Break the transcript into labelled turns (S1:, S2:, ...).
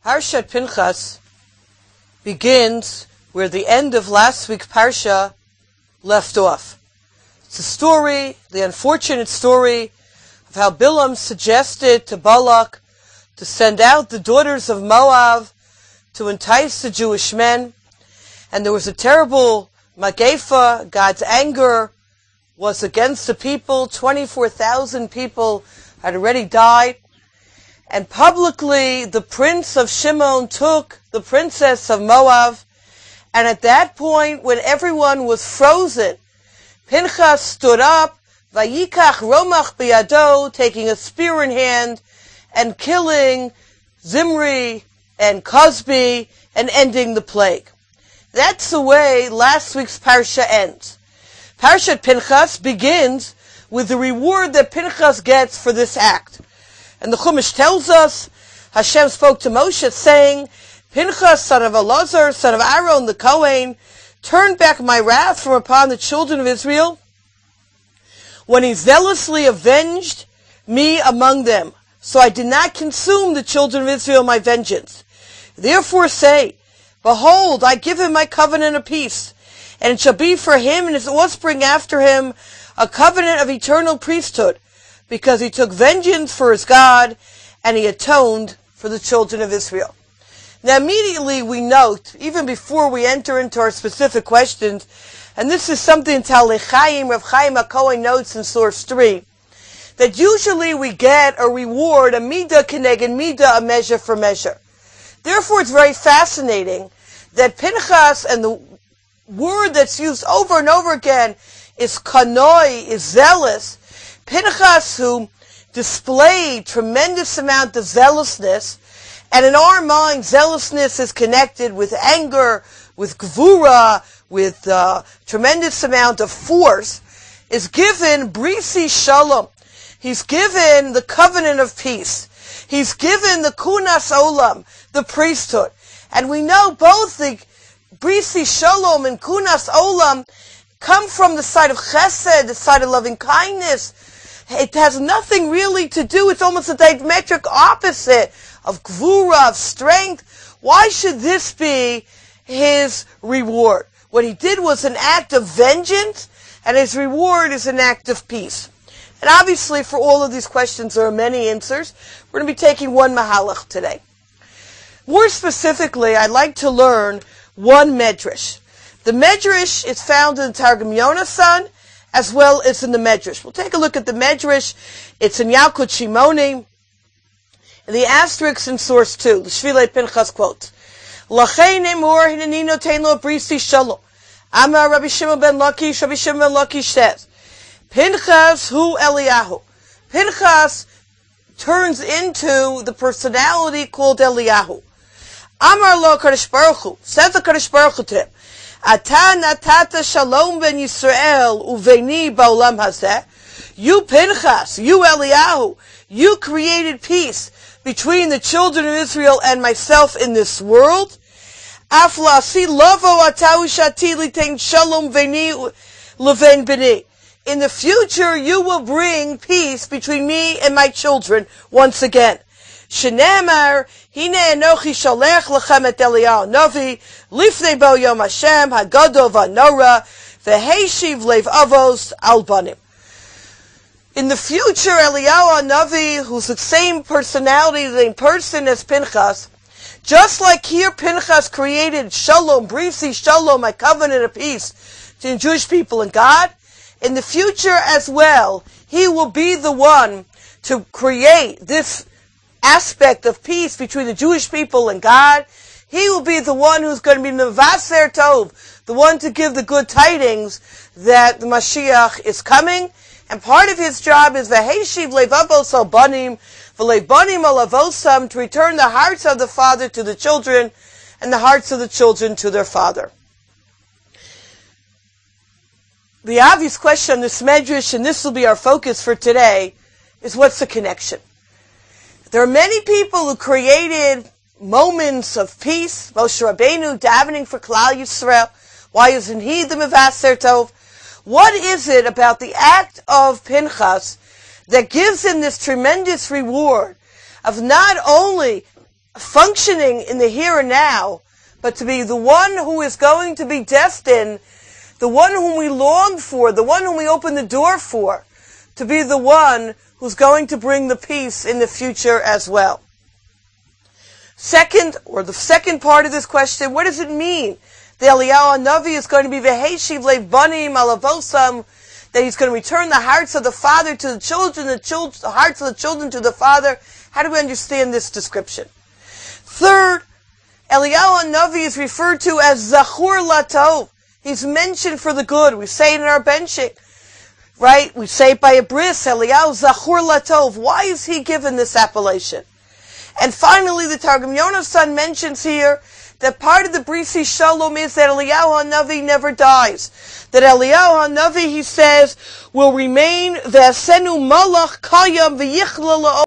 S1: Parshat Pinchas begins where the end of last week's Parsha left off. It's a story, the unfortunate story, of how Bilam suggested to Balak to send out the daughters of Moab to entice the Jewish men. And there was a terrible Magefa. God's anger was against the people. 24,000 people had already died. And publicly, the prince of Shimon took the princess of Moab. And at that point, when everyone was frozen, Pinchas stood up, Vayikach Romach biyado, taking a spear in hand, and killing Zimri and Cosby, and ending the plague. That's the way last week's Parsha ends. Parshat Pinchas begins with the reward that Pinchas gets for this act. And the Chumash tells us, Hashem spoke to Moshe saying, Pinchas, son of Elazar, son of Aaron, the Kohen, turned back my wrath from upon the children of Israel when he zealously avenged me among them. So I did not consume the children of Israel my vengeance. Therefore say, behold, I give him my covenant of peace, and it shall be for him and his offspring after him a covenant of eternal priesthood, because he took vengeance for his God, and he atoned for the children of Israel. Now immediately we note, even before we enter into our specific questions, and this is something Talmid Chaim, Rav Chaim HaKohen notes in source 3, that usually we get a reward, a midah keneged midah, a measure for measure. Therefore it's very fascinating that Pinchas, and the word that's used over and over again is kanoi, is zealous. Pinchas, who displayed tremendous amount of zealousness, and in our mind, zealousness is connected with anger, with gvura, with tremendous amount of force, is given brisi shalom. He's given the covenant of peace. He's given the kunas olam, the priesthood. And we know both the brisi shalom and kunas olam come from the side of chesed, the side of loving kindness. It has nothing really to do, it's almost a diametric opposite of gvura, of strength. Why should this be his reward? What he did was an act of vengeance, and his reward is an act of peace. And obviously for all of these questions there are many answers. We're going to be taking one mahalach today. More specifically, I'd like to learn one medrash. The medrash is found in the Targum Yonasan, as well as in the Medrash. We'll take a look at the Medrash. It's in Yalkut Shimoni, and the asterisk in source 2, the Shvilei Pinchas quote. L'chein emor hineni notein lo brisi shalom. Amar Rabbi Shimon ben Lakish, Rabbi Shimon ben Lakish says, Pinchas hu Eliyahu. Pinchas turns into the personality called Eliyahu. Amar lo Kadosh Baruch Hu, says the Kadosh Baruch Hu to him, Ata natata shalom ben Yisrael uveini ba'olam hazeh. You Pinchas, you Eliyahu, you created peace between the children of Israel and myself in this world. Af la'asi lavo ata ushati litein shalom veini leven b'ni. In the future, you will bring peace between me and my children once again. Shenemar, hine enochi shalech lechem et Eliyahu Novi, lifnei bo yom Hashem, hagadol v'nora, v'heishiv lev avos al banim. In the future, Eliyahu Navi, who's the same personality, the same person as Pinchas, just like here Pinchas created shalom, brisi shalom, a covenant of peace to the Jewish people and God, in the future as well, he will be the one to create this aspect of peace between the Jewish people and God. He will be the one who's going to be Mevaser Tov, the one to give the good tidings that the Mashiach is coming. And part of his job is V'heishiv levavos al banim, v'levanim al avosam, to return the hearts of the father to the children, and the hearts of the children to their father. The obvious question on this medrash, and this will be our focus for today, is what's the connection? There are many people who created moments of peace. Moshe Rabbeinu davening for Klal Yisrael. Why isn't he the Mevaser Tov? What is it about the act of Pinchas that gives him this tremendous reward of not only functioning in the here and now, but to be the one who is going to be destined, the one whom we long for, the one whom we open the door for, to be the one who's going to bring the peace in the future as well. The second part of this question, what does it mean? The Eliyahu Hanavi is going to be v'heshiv le'banim alavosam, that he's going to return the hearts of the father to the children, the hearts of the children to the father. How do we understand this description? Third, Eliyahu Hanavi is referred to as Zachur Latov. He's mentioned for the good. We say it in our benching, right? We say it by a bris, Eliyahu Zachur Latov. Why is he given this appellation? And finally, the Targum Yonasan mentions here that part of the Brisi Shalom is that Eliyahu Hanavi never dies. That Eliyahu Hanavi, he says, will remain V'asenu malach kayam v'yichla